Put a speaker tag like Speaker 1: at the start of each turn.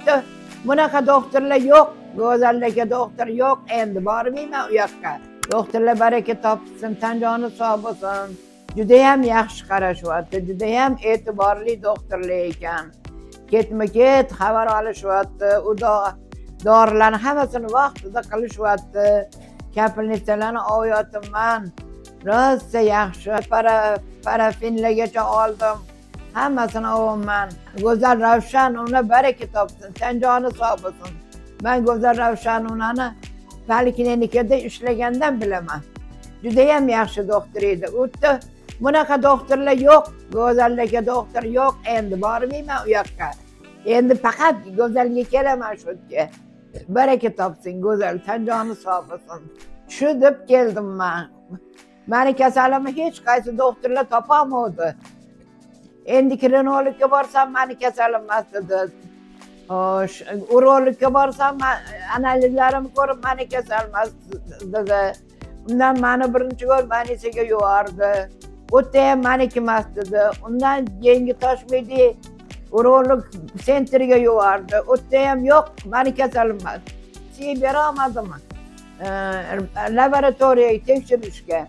Speaker 1: o'tdi. Bunaqa doktorlar yo'q, go'zallikka doktor yo'q. Endi bormayman u yoqqa. Doktorlar baraka topsin, tan joni sog' bo'lsin. Judayam yaxshi qarashyapti, judayam e'tiborli doktorlar ekan. Ketma-ket xabar olishyapti, u dorilarni hammasini vaqtida qilishyapti. Kapelnitsalarni olyapman. Rosa yaxshi, parafinlargacha oldim. Hammasini olaman. Go'zal Ravshan uni baraka topsin, tan joni sog' bo'lsin. Men Go'zal Ravshan unani poliklinikada ishlagandan bilaman. Judayam yaxshi doktor edi. O'tdi. Bunaqa doktorlar yo'q, go'zallikka doktor yo'q. Endi bormayman u yoqqa. Endi faqat go'zalga kelaman shu yerga. Baraka topsin, go'zal, tan joni sog' bo'lsin. Shu deb keldim men. Meni kasalimni hech qaysi doktorlar topolmadi. Endokrinologga borsam meni kasalim emas dedi. Urologga borsam analizlarimni ko'rib meni kasal emas dedi. Undan meni birinchi bo'lmanisiga yubordi. O'tda ham meniki emas dedi. Undan Yangi Toshmedi urolog sentriga yubordi. O'tda ham yo'q, meni kasal emas. Bera olmadimmi? Laboratoriyaga tekshirishga.